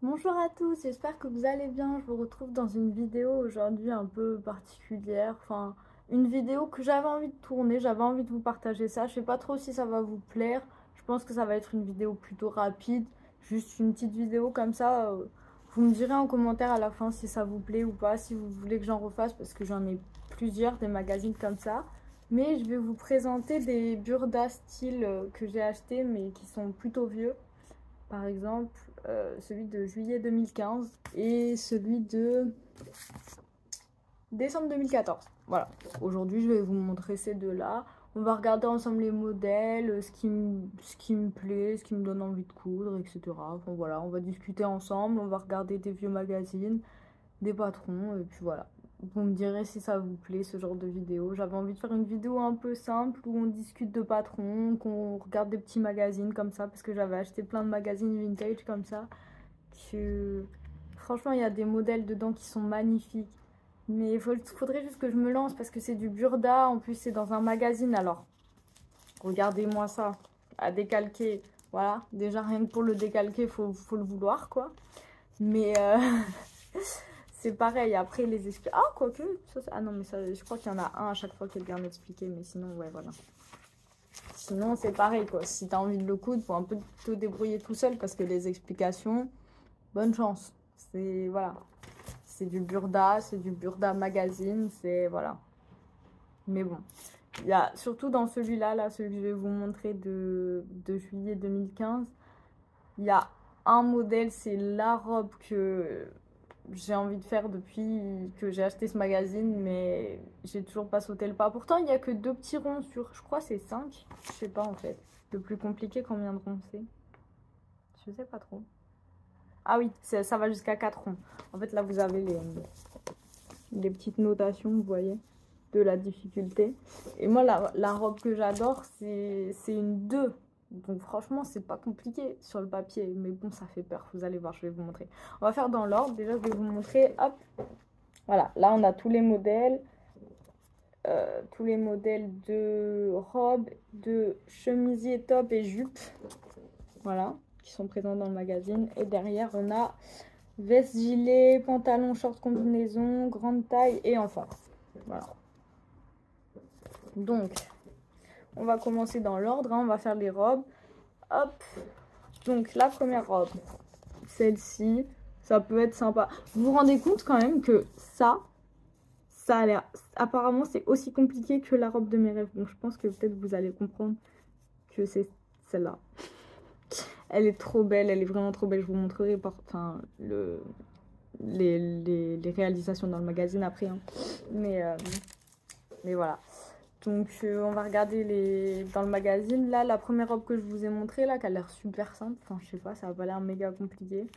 Bonjour à tous, j'espère que vous allez bien. Je vous retrouve dans une vidéo aujourd'hui un peu particulière. Enfin, une vidéo que j'avais envie de tourner, j'avais envie de vous partager ça. Je sais pas trop si ça va vous plaire. Je pense que ça va être une vidéo plutôt rapide. Juste une petite vidéo comme ça. Vous me direz en commentaire à la fin si ça vous plaît ou pas, si vous voulez que j'en refasse parce que j'en ai plusieurs des magazines comme ça. Mais je vais vous présenter des Burda style que j'ai acheté mais qui sont plutôt vieux. Par exemple, celui de juillet 2015 et celui de décembre 2014. Voilà. Aujourd'hui, je vais vous montrer ces deux-là. On va regarder ensemble les modèles, ce qui me plaît, ce qui me donne envie de coudre, etc. Enfin voilà, on va discuter ensemble, on va regarder des vieux magazines, des patrons, et puis voilà. Vous me direz si ça vous plaît ce genre de vidéo. J'avais envie de faire une vidéo un peu simple où on discute de patrons, qu'on regarde des petits magazines comme ça, parce que j'avais acheté plein de magazines vintage comme ça. Que... Franchement, il y a des modèles dedans qui sont magnifiques. Mais il faudrait juste que je me lance parce que c'est du Burda. En plus, c'est dans un magazine. Alors, regardez-moi ça. À décalquer. Voilà. Déjà, rien que pour le décalquer, faut le vouloir, quoi. Mais c'est pareil. Après, les expliquer. Ah, quoique. Ah non, mais ça, je crois qu'il y en a un à chaque fois qui est bien expliqué. Mais sinon, ouais, voilà. Sinon, c'est pareil, quoi. Si t'as envie de le coudre, faut un peu te débrouiller tout seul parce que les explications, bonne chance. C'est, voilà. C'est du Burda Magazine, c'est, voilà. Mais bon, il y a, surtout dans celui-là, là, celui que je vais vous montrer de juillet 2015, il y a un modèle, c'est la robe que j'ai envie de faire depuis que j'ai acheté ce magazine, mais j'ai toujours pas sauté le pas. Pourtant, il n'y a que 2 petits ronds sur, je crois c'est 5, je sais pas en fait. Le plus compliqué, combien de ronds c'est? Je sais pas trop. Ah oui, ça va jusqu'à 4 ronds. En fait, là, vous avez les petites notations, vous voyez, de la difficulté. Et moi, la robe que j'adore, c'est une 2. Donc franchement, c'est pas compliqué sur le papier. Mais bon, ça fait peur. Vous allez voir, je vais vous montrer. On va faire dans l'ordre. Déjà, je vais vous montrer. Hop. Voilà, là, on a tous les modèles. Tous les modèles de robes, de chemisiers, top et jupes. Voilà, qui sont présents dans le magazine. Et derrière, on a veste, gilet, pantalon, short, combinaison, grande taille et enfant. Voilà. Donc, on va commencer dans l'ordre, hein, on va faire les robes. Hop. Donc, la première robe, celle-ci, ça peut être sympa. Vous vous rendez compte quand même que ça a l'air... Apparemment, c'est aussi compliqué que la robe de mes rêves. Donc, je pense que peut-être vous allez comprendre que c'est celle-là. Elle est trop belle, elle est vraiment trop belle. Je vous montrerai enfin, les réalisations dans le magazine après. Hein. Mais voilà. Donc on va regarder dans le magazine. Là, la première robe que je vous ai montrée, là, qui a l'air super simple. Enfin, je sais pas, ça va pas l'air méga compliqué.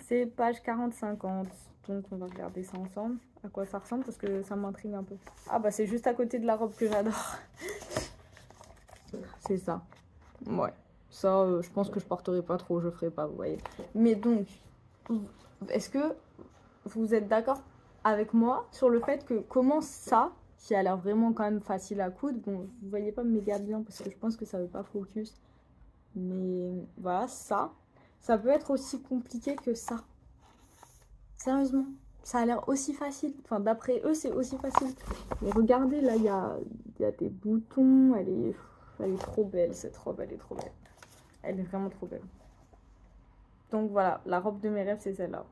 C'est page 40-50. Donc on va regarder ça ensemble. À quoi ça ressemble parce que ça m'intrigue un peu. Ah bah c'est juste à côté de la robe que j'adore. C'est ça. Ouais. Ça, je pense que je porterai pas trop, je ferai pas, vous voyez. Mais donc, est-ce que vous êtes d'accord avec moi sur le fait que comment ça, qui a l'air vraiment quand même facile à coudre, bon, vous voyez pas méga bien parce que je pense que ça veut pas focus, mais voilà, ça peut être aussi compliqué que ça. Sérieusement, ça a l'air aussi facile. Enfin, d'après eux, c'est aussi facile. Mais regardez, là, il y a des boutons, elle est trop belle, cette robe, elle est trop belle. Elle est vraiment trop belle. Donc voilà, la robe de mes rêves, c'est celle-là.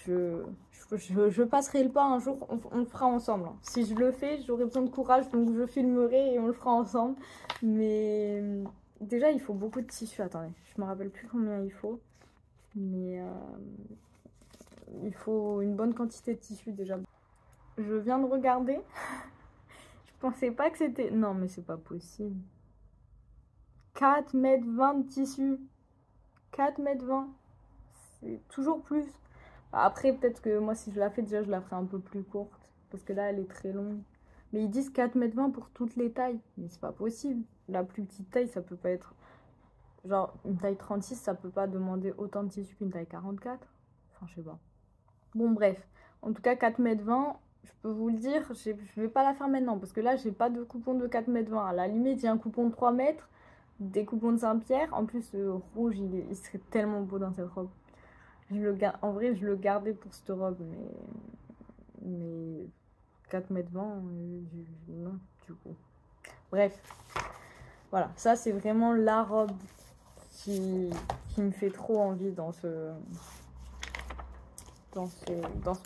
Je passerai le pas un jour, on le fera ensemble. Hein. Si je le fais, j'aurai besoin de courage, donc je filmerai et on le fera ensemble. Mais déjà, il faut beaucoup de tissu. Attendez, je me rappelle plus combien il faut. Mais il faut une bonne quantité de tissu déjà. Je viens de regarder. Je pensais pas que c'était... Non, mais c'est pas possible. 4,20 m de tissu. 4,20 m. C'est toujours plus. Après, peut-être que moi, si je la fais, déjà, je la ferai un peu plus courte. Parce que là, elle est très longue. Mais ils disent 4,20 m pour toutes les tailles. Mais c'est pas possible. La plus petite taille, ça peut pas être... Genre, une taille 36, ça peut pas demander autant de tissu qu'une taille 44. Enfin, je sais pas. Bon, bref. En tout cas, 4,20 m, je peux vous le dire, je vais pas la faire maintenant. Parce que là, j'ai pas de coupon de 4,20 m. À la limite, j'ai un coupon de 3 mètres. Des coupons de Saint-Pierre. En plus, rouge, il serait tellement beau dans cette robe. En vrai, je le gardais pour cette robe, mais 4,20 m, non, du coup. Bref, voilà, ça c'est vraiment la robe qui, qui me fait trop envie dans ce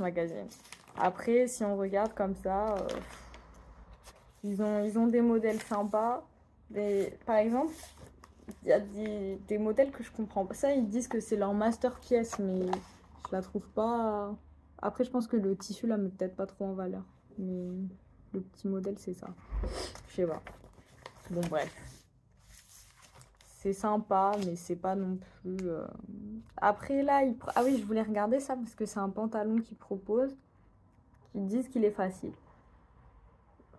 magazine. Après, si on regarde comme ça, ils ont des modèles sympas. Par exemple, il y a des modèles que je comprends pas. Ça, ils disent que c'est leur masterpiece, mais je la trouve pas. Après, je pense que le tissu là met peut-être pas trop en valeur. Mais le petit modèle, c'est ça. Je sais pas. Bon, bref. C'est sympa, mais c'est pas non plus. Après, là, ah oui, je voulais regarder ça parce que c'est un pantalon qu'ils proposent. Ils disent qu'il est facile.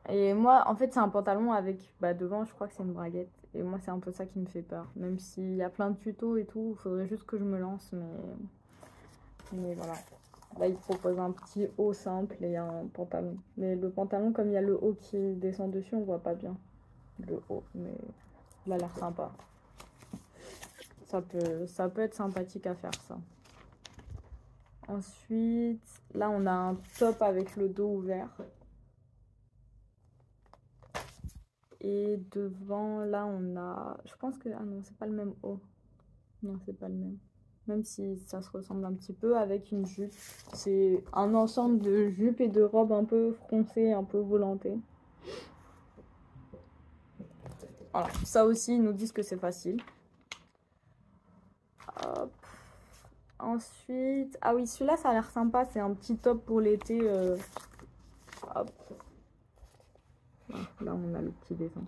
Et moi, en fait, c'est un pantalon avec, bah, devant, je crois que c'est une braguette. Et moi, c'est un peu ça qui me fait peur. Même s'il y a plein de tutos et tout, il faudrait juste que je me lance. Mais voilà. Là, il propose un petit haut simple et un pantalon. Mais le pantalon, comme il y a le haut qui descend dessus, on voit pas bien le haut. Mais il a l'air sympa. Ça peut être sympathique à faire, ça. Ensuite, là, on a un top avec le dos ouvert. Et devant, là, on a... Je pense que... Ah non, c'est pas le même haut. Non, c'est pas le même. Même si ça se ressemble un petit peu avec une jupe. C'est un ensemble de jupes et de robes un peu froncées, un peu volantées. Voilà, ça aussi, ils nous disent que c'est facile. Hop. Ensuite... Ah oui, celui-là, ça a l'air sympa. C'est un petit top pour l'été. Hop. Là, on a le petit dessin.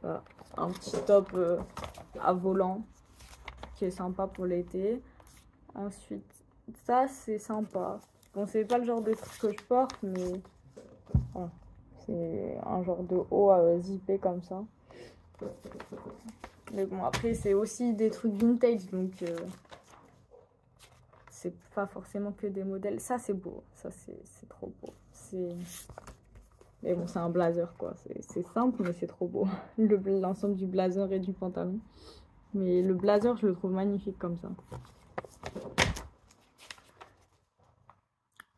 Voilà. Un petit top à volant qui est sympa pour l'été. Ensuite, ça, c'est sympa. Bon, c'est pas le genre de truc que je porte, mais voilà. C'est un genre de haut zippé comme ça. Mais bon, après, c'est aussi des trucs vintage, donc c'est pas forcément que des modèles. Ça, c'est beau. Ça, c'est trop beau. Mais bon, c'est un blazer, quoi. C'est simple, mais c'est trop beau. L'ensemble du blazer et du pantalon. Mais le blazer, je le trouve magnifique comme ça.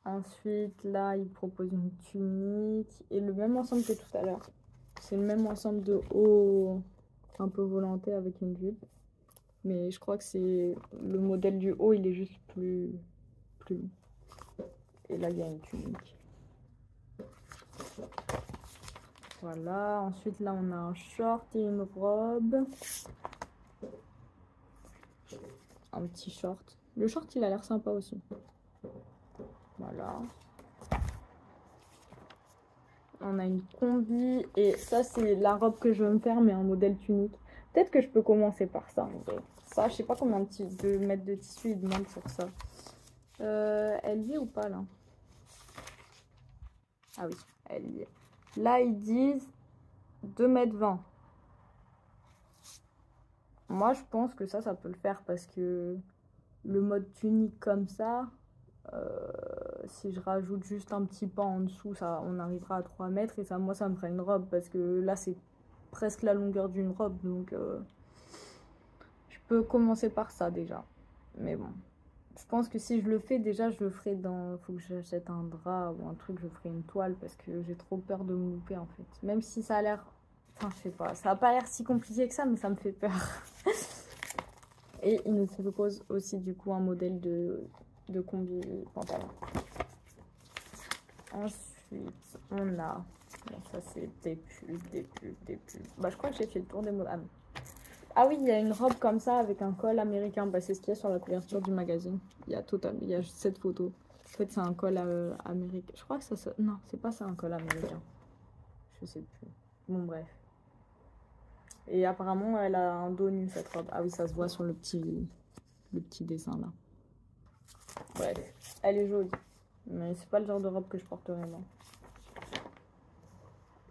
Ensuite, là, il propose une tunique et le même ensemble que tout à l'heure. C'est le même ensemble de haut un peu volanté avec une jupe. Mais je crois que c'est le modèle du haut, il est juste plus long. Et là, il y a une tunique. Voilà. Ensuite, là, on a un short et une robe. Un petit short. Le short, il a l'air sympa aussi. Voilà. On a une combi et ça, c'est la robe que je veux me faire, mais en modèle tunique. Peut-être que je peux commencer par ça. Ça, je sais pas combien de mètres de tissu ils demandent pour ça. Elle y est ou pas là? Ah oui, elle y est. Là, ils disent 2,20 m. Moi, je pense que ça peut le faire parce que le mode tunique comme ça, si je rajoute juste un petit pan en dessous, ça, on arrivera à 3 mètres et ça, moi, ça me ferait une robe parce que là, c'est presque la longueur d'une robe. Donc, je peux commencer par ça déjà. Mais bon, je pense que si je le fais, déjà, je le ferai dans... Faut que j'achète un drap ou un truc, je ferai une toile parce que j'ai trop peur de me louper en fait. Même si ça a l'air... Enfin, je sais pas, ça a pas l'air si compliqué que ça, mais ça me fait peur. Et il nous propose aussi du coup un modèle de combi pantalon. Ensuite, on a... Bon, ça c'est des pubs. Bah, je crois que j'ai fait le tour des modèles. Ah oui, il y a une robe comme ça avec un col américain. Bah, c'est ce qu'il y a sur la couverture du magazine. Il y a cette photo. En fait, c'est un col américain. Je crois que ça... Non, c'est pas ça un col américain. Je sais plus. Bon, bref. Et apparemment, elle a un dos nu, cette robe. Ah oui, ça se voit sur le petit dessin là. Bref, elle est jolie. Mais c'est pas le genre de robe que je porterais, non.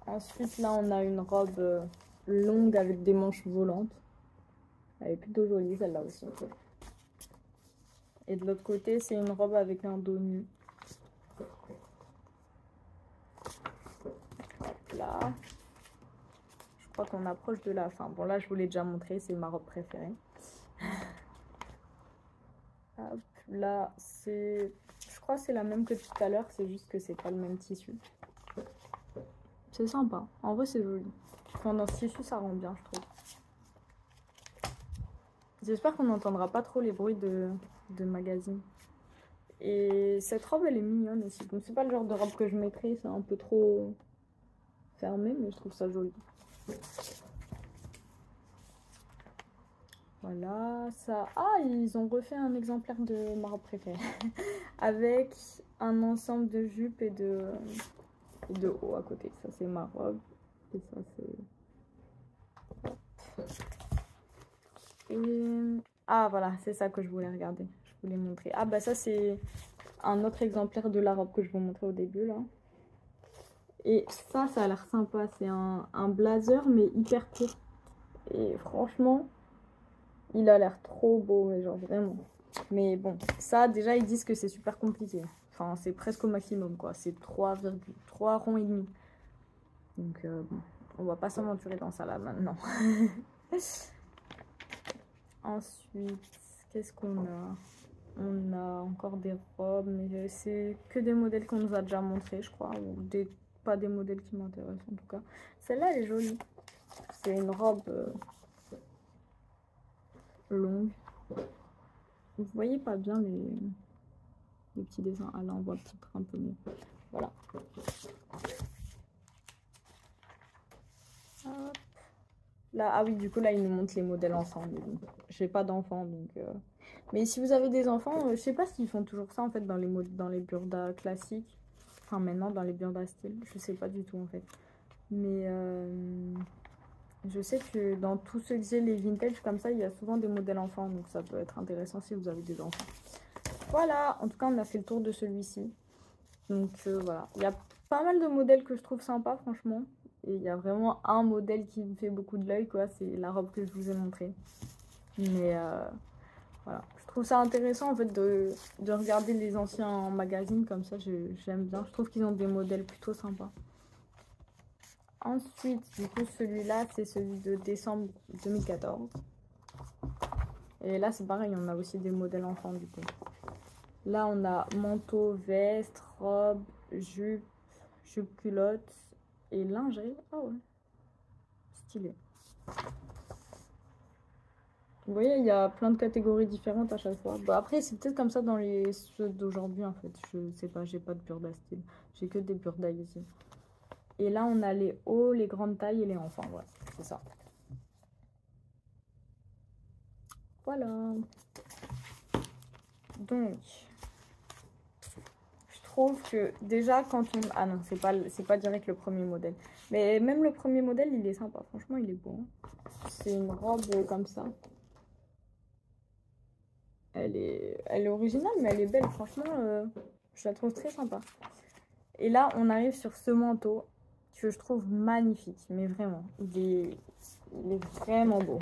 Ensuite, là, on a une robe longue avec des manches volantes. Elle est plutôt jolie, celle-là aussi. Et de l'autre côté, c'est une robe avec un dos nu. Là, je crois qu'on approche de la fin. Bon, là, je vous l'ai déjà montré, c'est ma robe préférée. Hop, là, c'est... Je crois que c'est la même que tout à l'heure, c'est juste que c'est pas le même tissu. C'est sympa. En vrai, c'est joli. Enfin, dans ce tissu, ça rend bien, je trouve. J'espère qu'on n'entendra pas trop les bruits de magazine. Et cette robe, elle est mignonne aussi. Donc, c'est pas le genre de robe que je mettrais. C'est un peu trop fermé, mais je trouve ça joli. Voilà, ça... Ah, ils ont refait un exemplaire de ma robe préférée. Avec un ensemble de jupes et de hauts à côté. Ça, c'est ma robe. Et ça, c'est... Et... Ah, voilà, c'est ça que je voulais regarder. Je voulais montrer. Ah, bah ça, c'est un autre exemplaire de la robe que je vous montrais au début, là. Et ça a l'air sympa. C'est un blazer, mais hyper court. Et franchement, il a l'air trop beau, mais genre vraiment. Mais bon, ça, déjà, ils disent que c'est super compliqué. Enfin, c'est presque au maximum, quoi. C'est 3,3 ronds et demi. Donc, bon, on va pas s'aventurer dans ça, là, maintenant. Ensuite, qu'est-ce qu'on a? On a encore des robes, mais c'est que des modèles qu'on nous a déjà montrés, je crois. Ou pas des modèles qui m'intéressent, en tout cas. Celle-là, elle est jolie. C'est une robe longue. Vous voyez pas bien les petits dessins. Ah là, on voit peut-être un peu mieux. Voilà. Hop. Là, ah oui, du coup, là, ils nous montrent les modèles ensemble. J'ai pas d'enfants, donc... Mais si vous avez des enfants, je sais pas s'ils font toujours ça, en fait, dans les burdas classiques. Enfin, maintenant, dans les burdas style. Je sais pas du tout, en fait. Mais je sais que dans tous ceux que j'ai, les vintage, comme ça, il y a souvent des modèles enfants. Donc, ça peut être intéressant si vous avez des enfants. Voilà, en tout cas, on a fait le tour de celui-ci. Donc, voilà. Il y a pas mal de modèles que je trouve sympas, franchement. Et il y a vraiment un modèle qui me fait beaucoup de l'œil, quoi. C'est la robe que je vous ai montrée. Mais voilà. Je trouve ça intéressant, en fait, de regarder les anciens magazines comme ça. J'aime bien. Je trouve qu'ils ont des modèles plutôt sympas. Ensuite, du coup, celui-là, c'est celui de décembre 2014. Et là, c'est pareil, on a aussi des modèles enfants, du coup. Là, on a manteau, veste, robe, jupe, culotte et lingerie. Ah ouais, stylé. Vous voyez, il y a plein de catégories différentes à chaque fois. Bah, après, c'est peut-être comme ça dans les ceux d'aujourd'hui, en fait. Je sais pas, j'ai pas de burda style. J'ai que des burdas ici. Et là, on a les hauts, les grandes tailles et les enfants. Voilà, c'est ça. Voilà. Donc, je trouve que déjà, quand on... Ah non, c'est pas direct le premier modèle. Mais même le premier modèle, il est sympa. Franchement, il est beau. C'est une robe comme ça. Elle est originale, mais elle est belle. Franchement, je la trouve très sympa. Et là, on arrive sur ce manteau que je trouve magnifique. Mais vraiment, il est vraiment beau.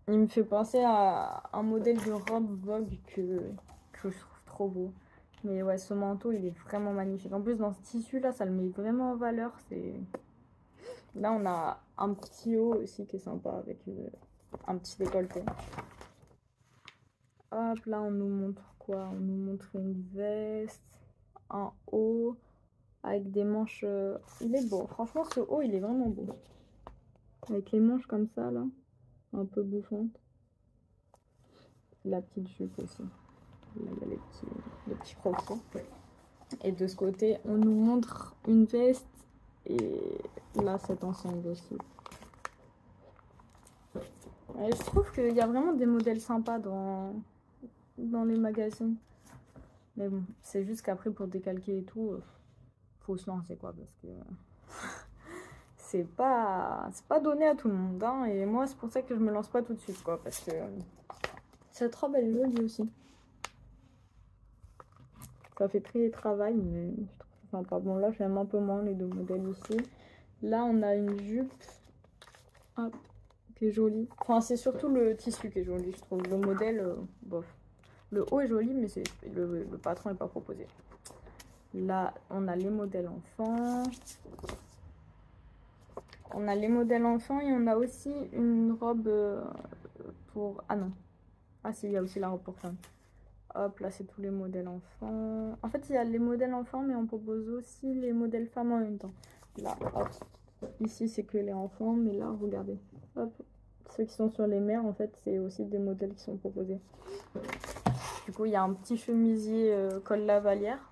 Il me fait penser à un modèle de robe Vogue que je trouve trop beau. Mais ouais, ce manteau, il est vraiment magnifique. En plus, dans ce tissu-là, ça le met vraiment en valeur. Là, on a un petit haut aussi qui est sympa avec un petit décolleté. Hop, là, on nous montre quoi? On nous montre une veste, un haut avec des manches. Il est beau. Franchement, ce haut, il est vraiment beau. Avec les manches comme ça, là, un peu bouffantes. La petite jupe aussi. Là, il y a les petits croquis. Et de ce côté, on nous montre une veste et là, cet ensemble aussi. Et je trouve qu'il y a vraiment des modèles sympas dans les magazines. Mais bon, c'est juste qu'après, pour décalquer et tout, faut se lancer, quoi, parce que c'est pas donné à tout le monde, hein. Et moi, c'est pour ça que je me lance pas tout de suite, quoi, parce que cette robe, elle est jolie aussi. Ça fait très travail, mais je trouve ça sympa. Bon, là, j'aime un peu moins les deux modèles ici. Là, on a une jupe, hop, qui est jolie. Enfin, c'est surtout le tissu qui est joli, je trouve. Le modèle, bof. Le haut est joli, mais le patron n'est pas proposé. Là, on a les modèles enfants. On a les modèles enfants et on a aussi une robe pour... Ah non. Ah si, il y a aussi la robe pour femme. Hop, là, c'est tous les modèles enfants. En fait, il y a les modèles enfants, mais on propose aussi les modèles femmes en même temps. Là, hop. Ici, c'est que les enfants, mais là, regardez. Hop. Ceux qui sont sur les mers, en fait, c'est aussi des modèles qui sont proposés. Du coup, il y a un petit chemisier col lavalière.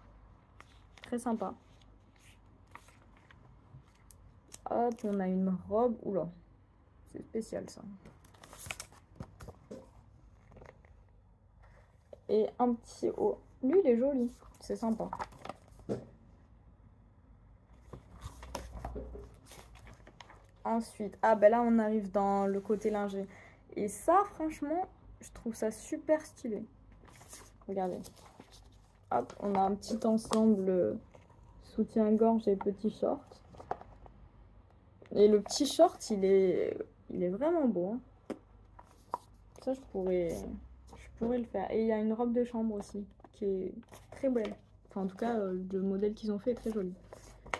Très sympa. Hop, on a une robe. Oula, c'est spécial ça. Et un petit haut. Lui, il est joli. C'est sympa. Ensuite, ah ben là, on arrive dans le côté lingerie. Et ça, franchement, je trouve ça super stylé. Regardez. Hop, on a un petit ensemble soutien-gorge et petit short. Et le petit short, il est vraiment beau. Hein. Ça, je pourrais le faire. Et il y a une robe de chambre aussi, qui est très belle. Enfin, en tout cas, le modèle qu'ils ont fait est très joli.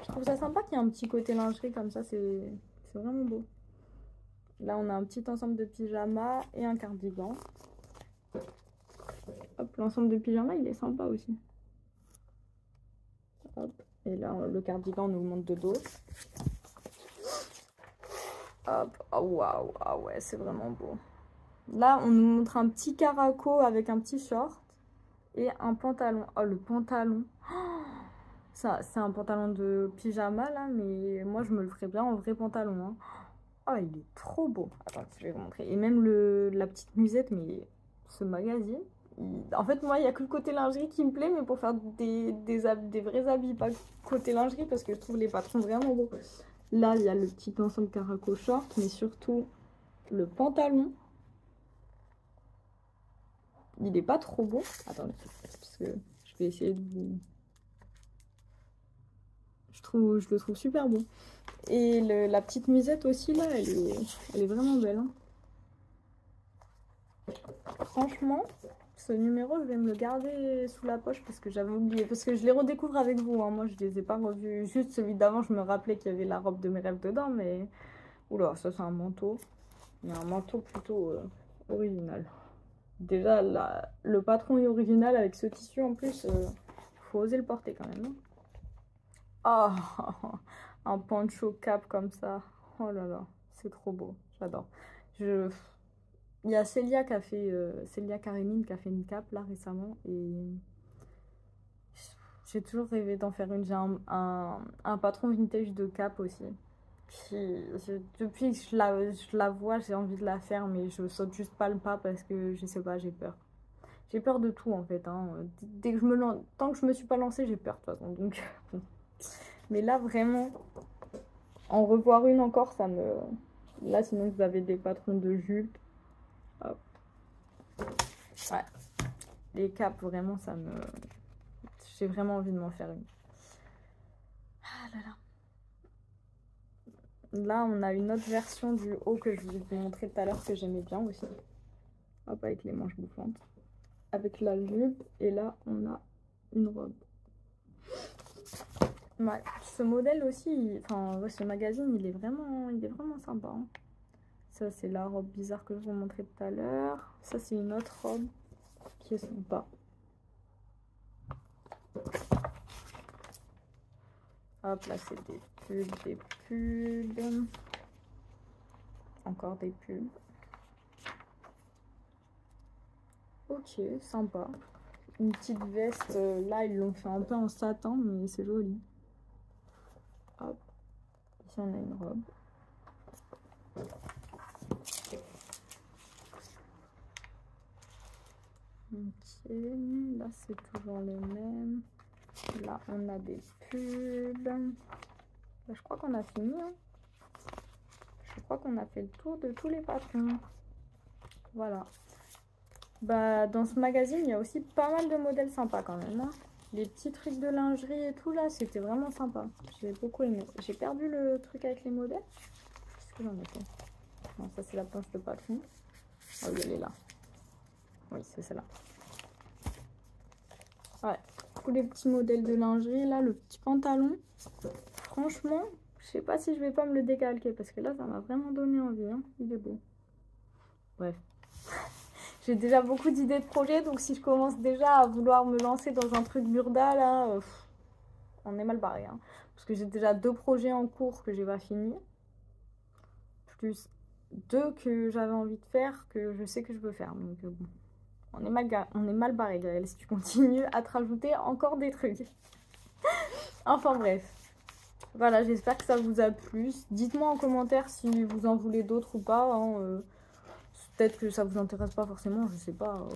Je trouve ça sympa qu'il y ait un petit côté lingerie comme ça, c'est vraiment beau. Là, on a un petit ensemble de pyjamas et un cardigan. Hop, l'ensemble de pyjamas, il est sympa aussi. Hop, et là, le cardigan, on augmente de dos. Hop, oh waouh, ah ouais, c'est vraiment beau. Là, on nous montre un petit caraco avec un petit short et un pantalon. Oh, le pantalon. Ça, c'est un pantalon de pyjama, là, mais moi, je me le ferais bien en vrai pantalon. Hein. Oh, il est trop beau. Attends, je vais vous montrer. Et même la petite musette, mais ce magazine... En fait, moi, il n'y a que le côté lingerie qui me plaît, mais pour faire des vrais habits, pas côté lingerie, parce que je trouve les patrons vraiment beaux. Là, il y a le petit ensemble caraco short, mais surtout le pantalon. Il n'est pas trop beau. Attendez, parce que je vais essayer de vous... Je le trouve super beau. Et la petite musette aussi, là, elle est vraiment belle. Hein. Franchement, ce numéro, je vais me le garder sous la poche parce que j'avais oublié. Parce que je les redécouvre avec vous. Hein. Moi, je les ai pas revus. Juste celui d'avant, je me rappelais qu'il y avait la robe de mes rêves dedans. Mais... Oula, ça, c'est un manteau. Il y a un manteau plutôt original. Déjà, le patron est original avec ce tissu. En plus, faut oser le porter quand même. Ah, oh, un poncho cap comme ça. Oh là là, c'est trop beau. J'adore. Il y a Célia qui a fait, Célia Karémine qui a fait une cape là récemment et j'ai toujours rêvé d'en faire une. J'ai un patron vintage de cape aussi. Depuis que je la vois, j'ai envie de la faire, mais je saute juste pas le pas parce que je sais pas, j'ai peur. J'ai peur de tout en fait. Hein. Dès que tant que je me suis pas lancée, j'ai peur de toute façon. Donc, mais là vraiment, en revoir une encore, ça me. Là, sinon vous avez des patrons de jupe. Hop. Ouais. Les capes, vraiment, ça me... J'ai vraiment envie de m'en faire une. Ah là là. Là, on a une autre version du haut que je vous ai montré tout à l'heure que j'aimais bien aussi. Hop, avec les manches bouffantes. Avec la jupe. Et là, on a une robe. Ouais, ce modèle aussi, enfin, ouais, ce magazine, il est vraiment sympa. Hein. Ça, c'est la robe bizarre que je vous montrais tout à l'heure. Ça, c'est une autre robe qui est sympa. Hop, là, c'est des pulls. Encore des pulls. Ok, sympa. Une petite veste, là, ils l'ont fait un peu en satin, mais c'est joli. Hop, ici, on a une robe. Ok, là, c'est toujours les mêmes. Là, on a des pulls. Là, je crois qu'on a fini. Hein. Je crois qu'on a fait le tour de tous les patrons. Voilà. Bah, dans ce magazine, il y a aussi pas mal de modèles sympas quand même. Hein. Les petits trucs de lingerie et tout, là, c'était vraiment sympa. J'ai beaucoup aimé. J'ai perdu le truc avec les modèles. Qu'est-ce que j'en ai fait? Non, ça, c'est la planche de patron. Ah oui, elle est là. Oui, c'est celle-là. Ouais, tous les petits modèles de lingerie. Là, le petit pantalon. Franchement, je sais pas si je vais pas me le décalquer parce que là, ça m'a vraiment donné envie. Hein. Il est beau. Bref. J'ai déjà beaucoup d'idées de projets, donc si je commence déjà à vouloir me lancer dans un truc burda, là, on est mal barré. Hein. Parce que j'ai déjà 2 projets en cours que j'ai pas fini. Plus 2 que j'avais envie de faire, que je sais que je peux faire. Donc bon, on est mal barré, Gaëlle, si tu continues à te rajouter encore des trucs. Enfin bref. Voilà, j'espère que ça vous a plu. Dites-moi en commentaire si vous en voulez d'autres ou pas. Hein, peut-être que ça vous intéresse pas forcément, je sais pas.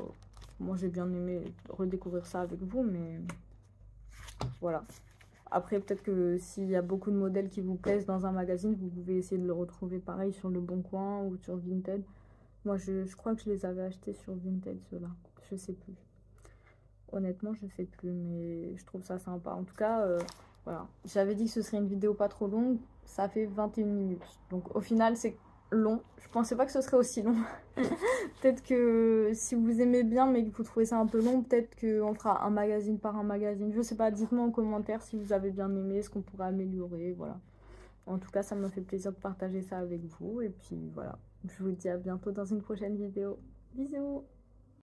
Moi j'ai bien aimé redécouvrir ça avec vous, mais voilà. Après, peut-être que s'il y a beaucoup de modèles qui vous plaisent dans un magazine, vous pouvez essayer de le retrouver pareil sur Le Bon Coin ou sur Vinted. Moi, je crois que je les avais achetés sur Vinted, ceux-là. Je sais plus. Honnêtement, je sais plus, mais je trouve ça sympa. En tout cas, voilà. J'avais dit que ce serait une vidéo pas trop longue. Ça fait 21 minutes. Donc, au final, c'est long. Je pensais pas que ce serait aussi long. Peut-être que si vous aimez bien, mais que vous trouvez ça un peu long, peut-être qu'on fera un magazine par un magazine. Je sais pas, dites-moi en commentaire si vous avez bien aimé, ce qu'on pourrait améliorer, voilà. En tout cas, ça m'a fait plaisir de partager ça avec vous. Et puis, voilà. Je vous dis à bientôt dans une prochaine vidéo. Bisous!